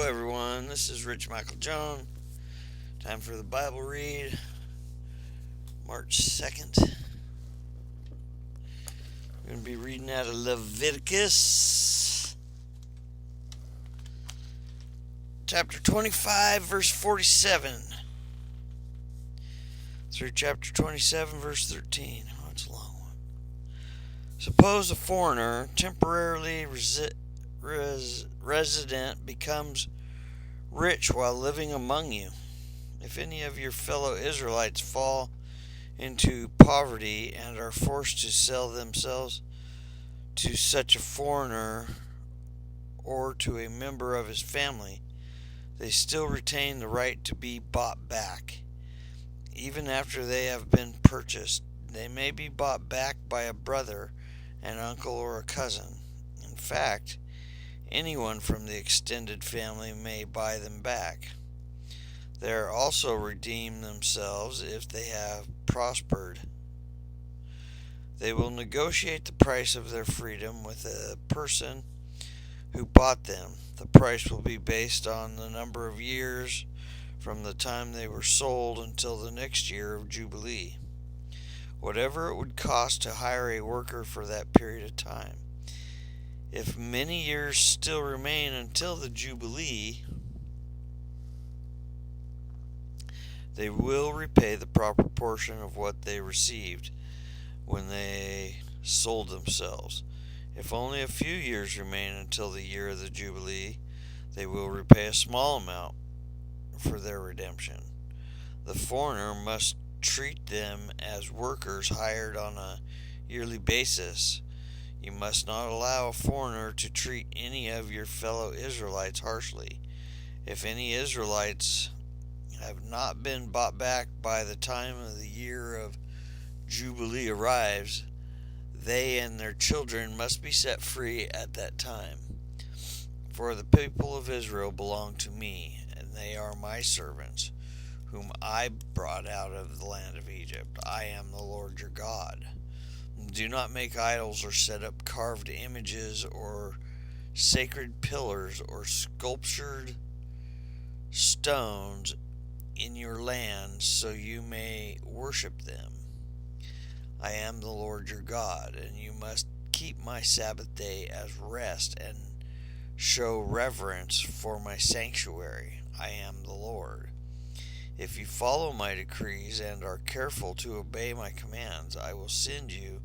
everyone. This is Rich Michael Jones. Time for the Bible read, March 2nd. We're going to be reading out of Leviticus, chapter 25, verse 47, through chapter 27, verse 13. Oh, it's a long one. Suppose a foreigner, temporarily resident, becomes rich while living among you. If any of your fellow Israelites fall into poverty and are forced to sell themselves to such a foreigner or to a member of his family, they still retain the right to be bought back. Even after they have been purchased, they may be bought back by a brother, an uncle, or a cousin. In fact, anyone from the extended family may buy them back. They are also redeem themselves if they have prospered. They will negotiate the price of their freedom with a person who bought them. The price will be based on the number of years from the time they were sold until the next year of Jubilee, whatever it would cost to hire a worker for that period of time. If many years still remain until the Jubilee, they will repay the proper portion of what they received when they sold themselves. If only a few years remain until the year of the Jubilee, they will repay a small amount for their redemption. The foreigner must treat them as workers hired on a yearly basis. You must not allow a foreigner to treat any of your fellow Israelites harshly. If any Israelites have not been bought back by the time of the year of Jubilee arrives, they and their children must be set free at that time. For the people of Israel belong to me, and they are my servants, whom I brought out of the land of Egypt. I am the Lord your God. Do not make idols or set up carved images or sacred pillars or sculptured stones in your land so you may worship them. I am the Lord your God, and you must keep my Sabbath day as rest and show reverence for my sanctuary. I am the Lord. If you follow my decrees and are careful to obey my commands, I will send you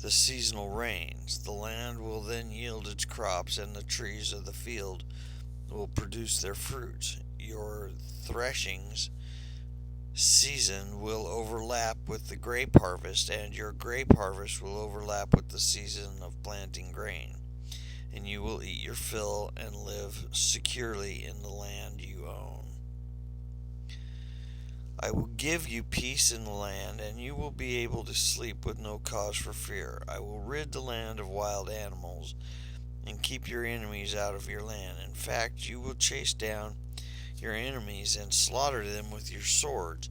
the seasonal rains. The land will then yield its crops, and the trees of the field will produce their fruits. Your threshings season will overlap with the grape harvest, and your grape harvest will overlap with the season of planting grain. And you will eat your fill and live securely in the land you own. I will give you peace in the land, and you will be able to sleep with no cause for fear. I will rid the land of wild animals and keep your enemies out of your land. In fact, you will chase down your enemies and slaughter them with your swords.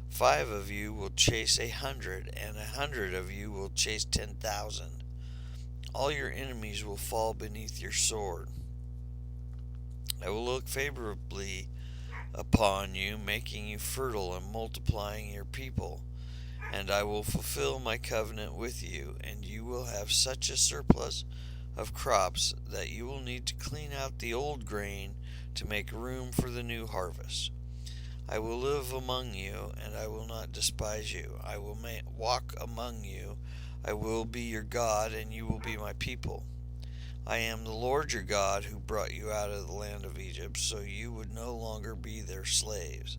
5 of you will chase 100, and 100 of you will chase 10,000. All your enemies will fall beneath your sword. I will look favorably upon you, making you fertile and multiplying your people. And I will fulfill my covenant with you, and you will have such a surplus of crops that you will need to clean out the old grain to make room for the new harvest. I will live among you, and I will not despise you. I will walk among you. I will be your God, and you will be my people. I am the Lord your God who brought you out of the land of Egypt, so you would no longer be their slaves.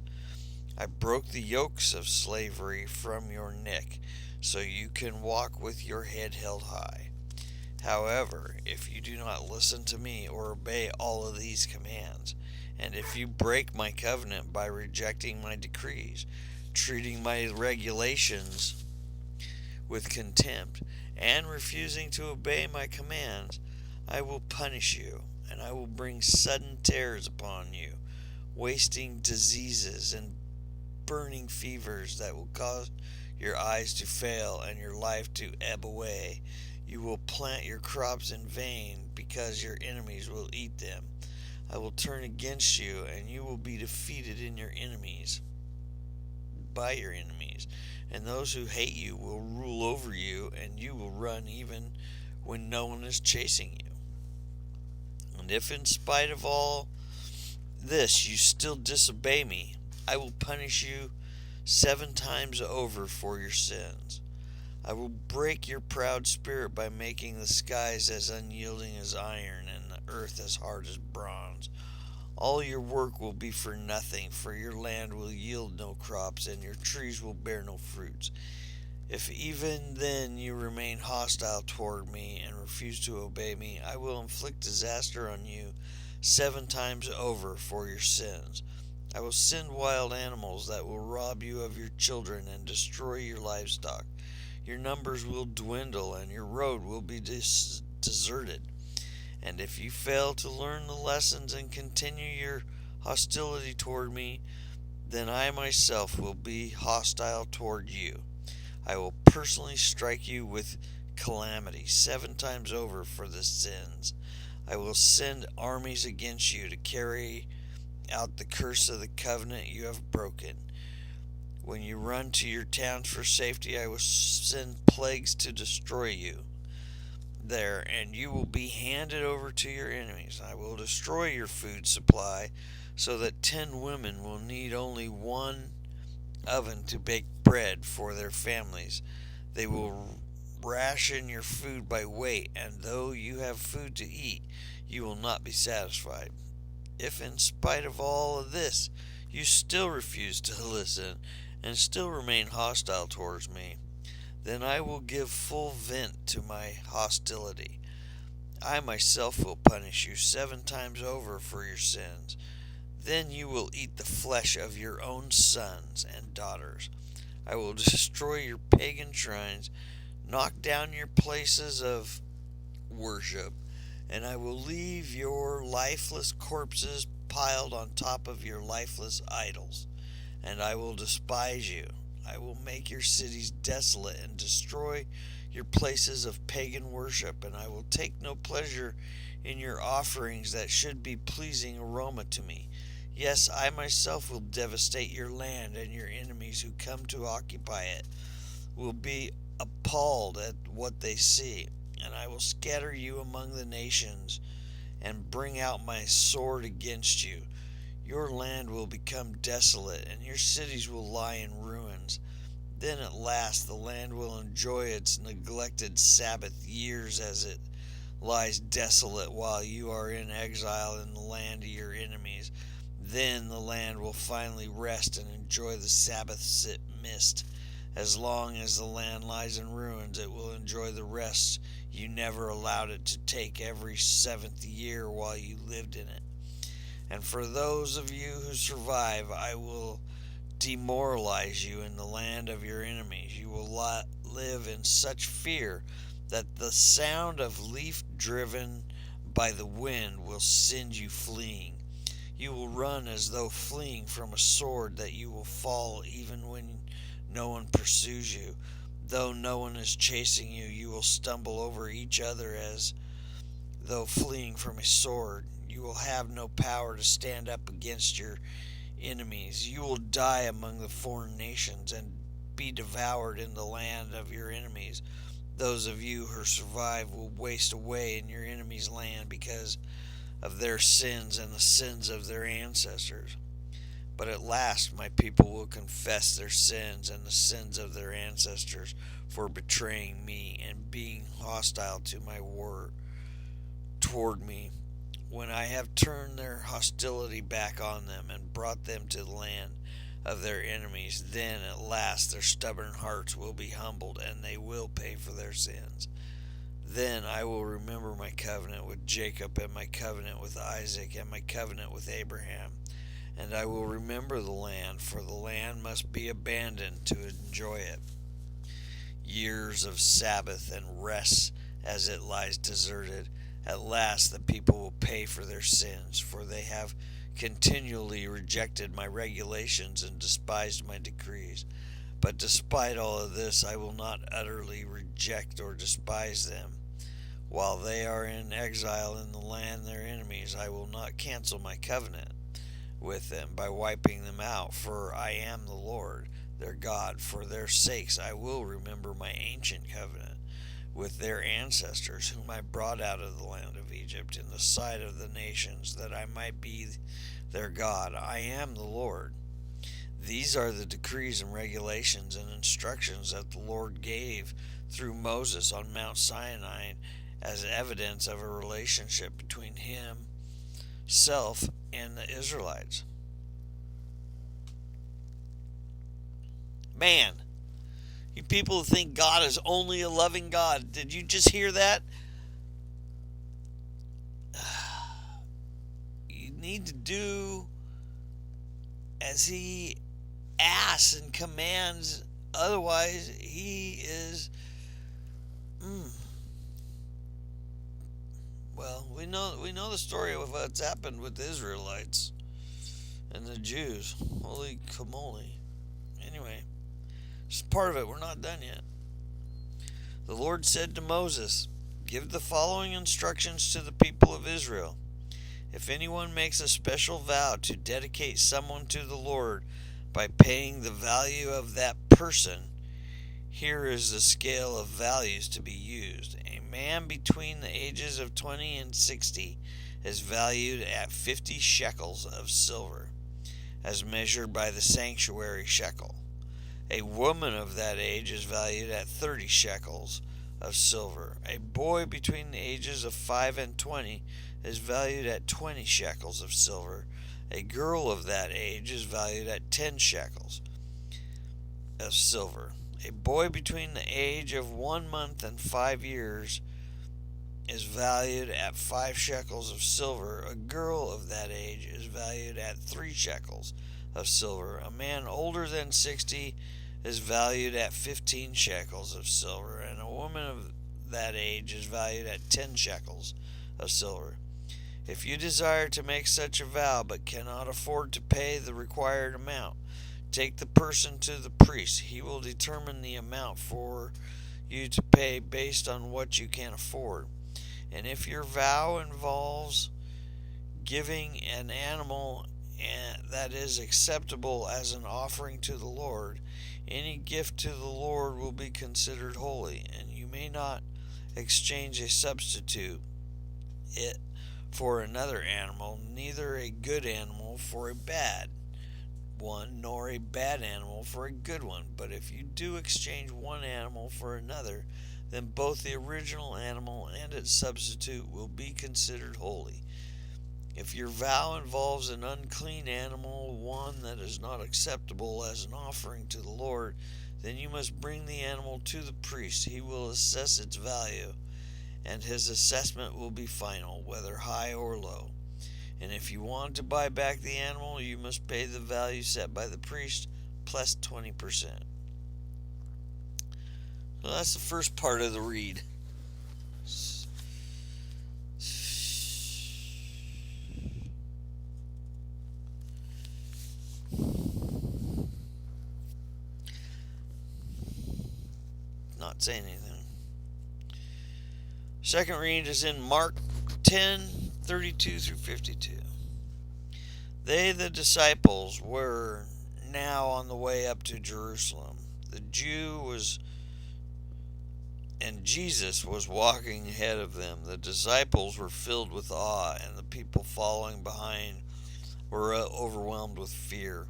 I broke the yokes of slavery from your neck, so you can walk with your head held high. However, if you do not listen to me or obey all of these commands, and if you break my covenant by rejecting my decrees, treating my regulations with contempt, and refusing to obey my commands, I will punish you, and I will bring sudden terrors upon you, wasting diseases and burning fevers that will cause your eyes to fail and your life to ebb away. You will plant your crops in vain because your enemies will eat them. I will turn against you, and you will be defeated by your enemies, and those who hate you will rule over you, and you will run even when no one is chasing you. And if in spite of all this you still disobey me, I will punish you 7 times over for your sins. I will break your proud spirit by making the skies as unyielding as iron and the earth as hard as bronze. All your work will be for nothing, for your land will yield no crops, and your trees will bear no fruits. If even then you remain hostile toward me and refuse to obey me, I will inflict disaster on you 7 times over for your sins. I will send wild animals that will rob you of your children and destroy your livestock. Your numbers will dwindle, and your road will be deserted. And if you fail to learn the lessons and continue your hostility toward me, then I myself will be hostile toward you. I will personally strike you with calamity 7 times over for the sins. I will send armies against you to carry out the curse of the covenant you have broken. When you run to your towns for safety, I will send plagues to destroy you there, and you will be handed over to your enemies. I will destroy your food supply so that 10 women will need only one oven to bake bread for their families. They will ration your food by weight, and though you have food to eat, you will not be satisfied. If in spite of all of this you still refuse to listen and still remain hostile towards me, then I will give full vent to my hostility. I myself will punish you 7 times over for your sins. Then you will eat the flesh of your own sons and daughters. I will destroy your pagan shrines, knock down your places of worship, and I will leave your lifeless corpses piled on top of your lifeless idols. And I will despise you. I will make your cities desolate and destroy your places of pagan worship, and I will take no pleasure in your offerings that should be pleasing aroma to me. Yes, I myself will devastate your land, and your enemies who come to occupy it will be appalled at what they see. And I will scatter you among the nations and bring out my sword against you. Your land will become desolate, and your cities will lie in ruins. Then at last the land will enjoy its neglected Sabbath years as it lies desolate while you are in exile in the land of your enemies. Then the land will finally rest and enjoy the Sabbath mist. As long as the land lies in ruins, it will enjoy the rest you never allowed it to take every 7th year while you lived in it. And for those of you who survive, I will demoralize you in the land of your enemies. You will live in such fear that the sound of leaf driven by the wind will send you fleeing. You will run as though fleeing from a sword, that you will fall even when no one pursues you. Though no one is chasing you, you will stumble over each other as though fleeing from a sword. You will have no power to stand up against your enemies. You will die among the foreign nations and be devoured in the land of your enemies. Those of you who survive will waste away in your enemies' land because of their sins and the sins of their ancestors. But at last my people will confess their sins and the sins of their ancestors for betraying me and being hostile to my word toward me. When I have turned their hostility back on them and brought them to the land of their enemies, then at last their stubborn hearts will be humbled, and they will pay for their sins. Then I will remember my covenant with Jacob, and my covenant with Isaac, and my covenant with Abraham. And I will remember the land, for the land must be abandoned to enjoy it. Years of Sabbath and rest as it lies deserted. At last the people will pay for their sins, for they have continually rejected my regulations and despised my decrees. But despite all of this, I will not utterly reject or despise them. While they are in exile in the land of their enemies, I will not cancel my covenant with them by wiping them out, for I am the Lord their God. For their sakes I will remember my ancient covenant with their ancestors, whom I brought out of the land of Egypt in the sight of the nations, that I might be their God. I am the Lord. These are the decrees and regulations and instructions that the Lord gave through Moses on Mount Sinai as evidence of a relationship between himself and the Israelites. Man, you people think God is only a loving God. Did you just hear that? You need to do as he asks and commands. Otherwise, he is. Well, we know the story of what's happened with the Israelites and the Jews. Holy camole. Anyway, it's part of it. We're not done yet. The Lord said to Moses, "Give the following instructions to the people of Israel. If anyone makes a special vow to dedicate someone to the Lord by paying the value of that person, here is the scale of values to be used. A man between the ages of 20 and 60 is valued at 50 shekels of silver, as measured by the sanctuary shekel. A woman of that age is valued at 30 shekels of silver. A boy between the ages of 5 and 20 is valued at 20 shekels of silver. A girl of that age is valued at 10 shekels of silver. A boy between the age of 1 month and 5 years is valued at 5 shekels of silver. A girl of that age is valued at 3 shekels of silver. A man older than 60 is valued at 15 shekels of silver, and a woman of that age is valued at 10 shekels of silver. If you desire to make such a vow but cannot afford to pay the required amount, take the person to the priest. He will determine the amount for you to pay based on what you can afford. And if your vow involves giving an animal that is acceptable as an offering to the Lord, any gift to the Lord will be considered holy, and you may not exchange a substitute it for another animal, neither a good animal for a bad one, nor a bad animal for a good one. But if you do exchange one animal for another, then both the original animal and its substitute will be considered holy. If your vow involves an unclean animal, one that is not acceptable as an offering to the Lord, then you must bring the animal to the priest. He will assess its value, and his assessment will be final, whether high or low. And if you want to buy back the animal, you must pay the value set by the priest plus 20%. So that's the first part of the read. Not saying anything. Second read is in Mark 10:32 through 52. They, the disciples, were now on the way up to Jerusalem. Jesus was walking ahead of them. The disciples were filled with awe, and the people following behind were overwhelmed with fear.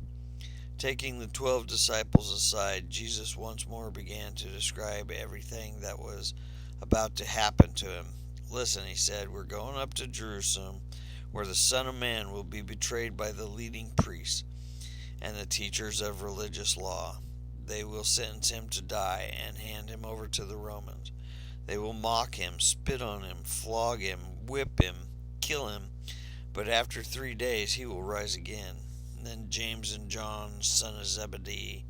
Taking the 12 disciples aside, Jesus once more began to describe everything that was about to happen to him. "Listen," he said, "we're going up to Jerusalem, where the Son of Man will be betrayed by the leading priests and the teachers of religious law. They will sentence him to die and hand him over to the Romans. They will mock him, spit on him, flog him, whip him, kill him, but after 3 days he will rise again." Then James and John, son of Zebedee,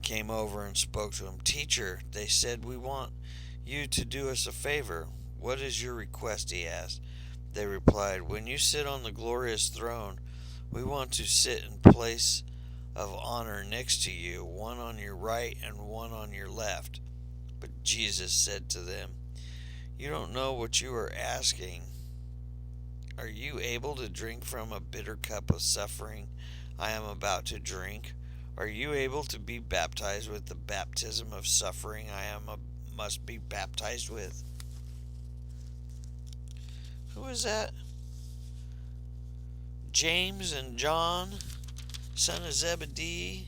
came over and spoke to him. "Teacher," they said, "we want you to do us a favor." "What is your request?" he asked. They replied, "When you sit on the glorious throne, we want to sit in place of honor next to you, one on your right and one on your left." But Jesus said to them, You don't know what you are asking. Are you able to drink from a bitter cup of suffering I am about to drink? Are you able to be baptized with the baptism of suffering must be baptized with? Who is that? James and John, son of Zebedee,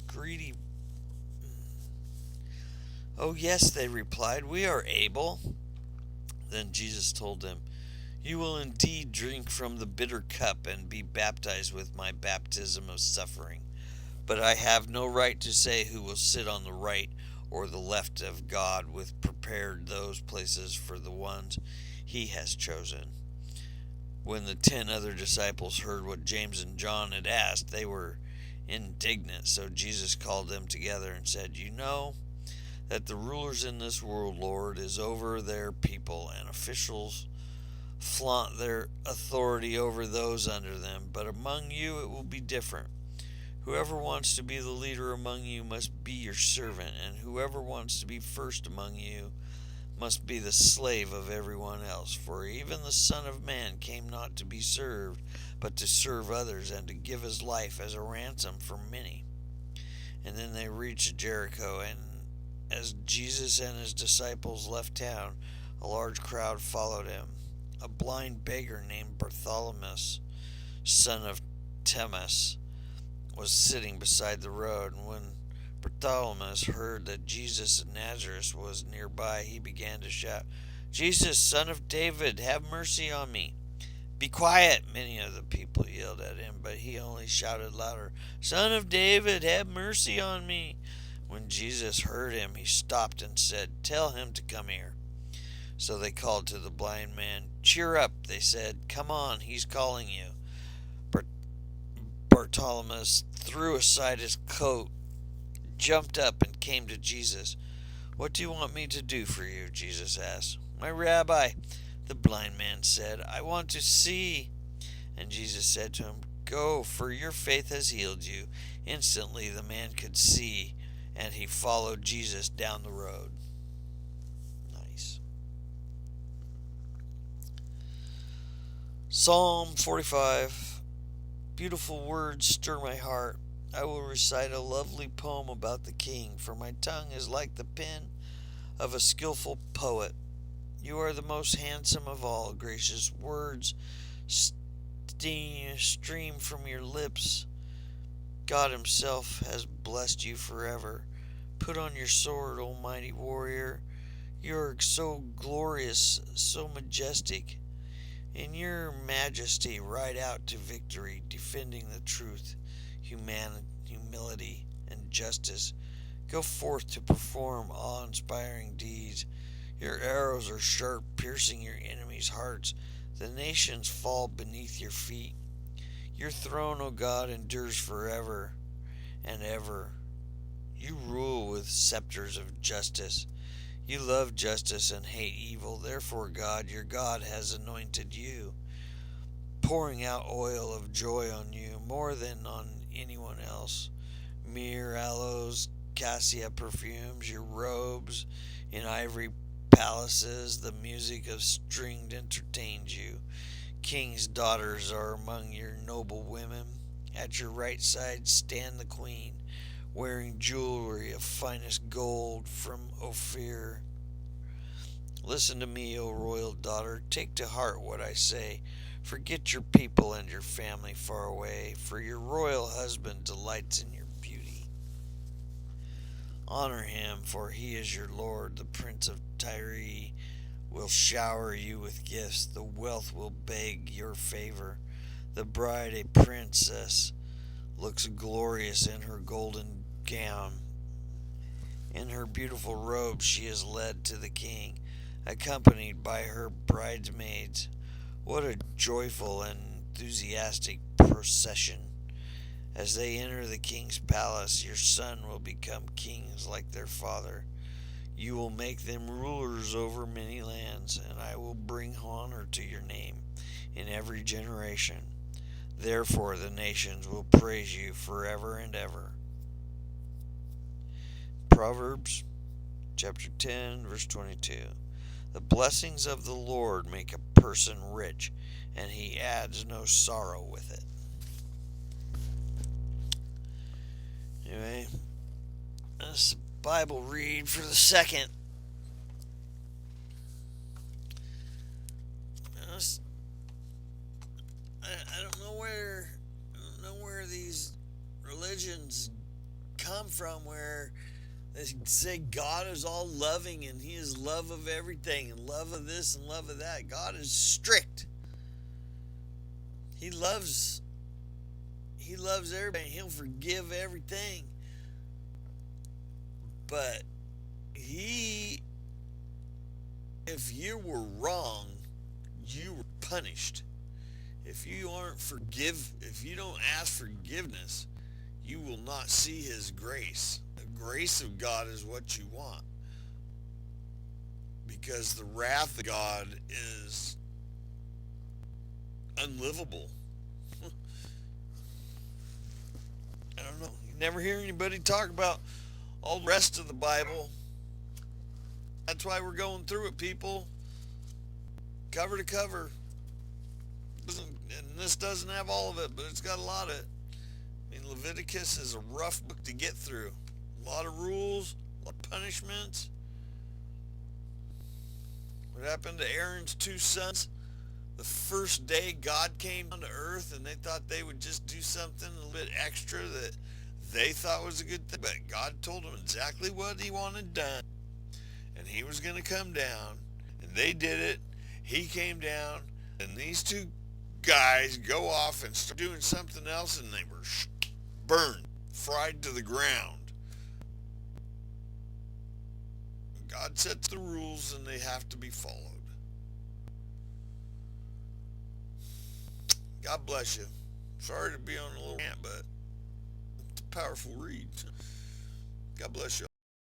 greedy. Oh, yes, they replied, we are able. Then Jesus told them, you will indeed drink from the bitter cup and be baptized with my baptism of suffering. But I have no right to say who will sit on the right or the left of God, with prepared those places for the ones he has chosen. When the 10 other disciples heard what James and John had asked, they were indignant. So Jesus called them together and said, you know that the rulers in this world lord is over their people, and officials flaunt their authority over those under them. But among you it will be different. Whoever wants to be the leader among you must be your servant, and whoever wants to be first among you must be the slave of everyone else. For even the Son of Man came not to be served, but to serve others, and to give his life as a ransom for many. And then they reached Jericho, and as Jesus and his disciples left town, a large crowd followed him. A blind beggar named Bartholomew, son of Timaeus, was sitting beside the road, and when Bartholomew heard that Jesus of Nazareth was nearby, he began to shout, Jesus, son of David, have mercy on me. Be quiet, many of the people yelled at him, but he only shouted louder, Son of David, have mercy on me. When Jesus heard him, he stopped and said, Tell him to come here. So they called to the blind man. Cheer up, they said. Come on, he's calling you. Bartholomew threw aside his coat, jumped up, and came to Jesus. What do you want me to do for you? Jesus asked. My rabbi, the blind man said, I want to see. And Jesus said to him, Go, for your faith has healed you. Instantly the man could see, and he followed Jesus down the road. Nice. Psalm 45. Beautiful words stir my heart. I will recite a lovely poem about the King, for my tongue is like the pen of a skillful poet. You are the most handsome of all. Gracious words stream from your lips. God himself has blessed you forever. Put on your sword, O mighty warrior. You are so glorious, so majestic. In your majesty, ride out to victory, defending the truth, humility, and justice. Go forth to perform awe-inspiring deeds. Your arrows are sharp, piercing your enemies' hearts. The nations fall beneath your feet. Your throne, O God, endures forever and ever. You rule with scepters of justice. You love justice and hate evil. Therefore, God, your God, has anointed you, pouring out oil of joy on you more than on anyone else. Myrrh, aloes, cassia perfumes, your robes in ivory palaces, the music of strings entertains you. King's daughters are among your noble women. At your right side stand the queen, wearing jewelry of finest gold from Ophir. Listen to me, O royal daughter. Take to heart what I say. Forget your people and your family far away, for your royal husband delights in your beauty. Honor him, for he is your Lord. The Prince of Tyre will shower you with gifts. The wealth will beg your favor. The bride, a princess, looks glorious in her golden gown. In her beautiful robe she is led to the king, accompanied by her bridesmaids. What a joyful and enthusiastic procession. As they enter the king's palace, your son will become kings like their father. You will make them rulers over many lands, and I will bring honor to your name in every generation. Therefore the nations will praise you forever and ever. Proverbs chapter 10, verse 22. The blessings of the Lord make a person rich, and he adds no sorrow with it. Anyway, that's the Bible read for the second. I don't know where these religions come from, where they say God is all loving and he is love of everything and love of this and love of that. God is strict. He loves everybody. He'll forgive everything. But if you were wrong, you were punished. If you don't ask forgiveness, you will not see his grace. The grace of God is what you want. Because the wrath of God is unlivable. I don't know. You never hear anybody talk about all the rest of the Bible. That's why we're going through it, people. Cover to cover. And this doesn't have all of it, but it's got a lot of it. I mean, Leviticus is a rough book to get through. A lot of rules, a lot of punishments. What happened to Aaron's two sons? The first day God came down to earth, and they thought they would just do something a little bit extra that they thought was a good thing. But God told them exactly what he wanted done. And he was going to come down. And they did it. He came down. And these two guys go off and start doing something else, and they were burned, fried to the ground. God sets the rules, and they have to be followed. God bless you. Sorry to be on a little rant, but it's a powerful read. God bless you.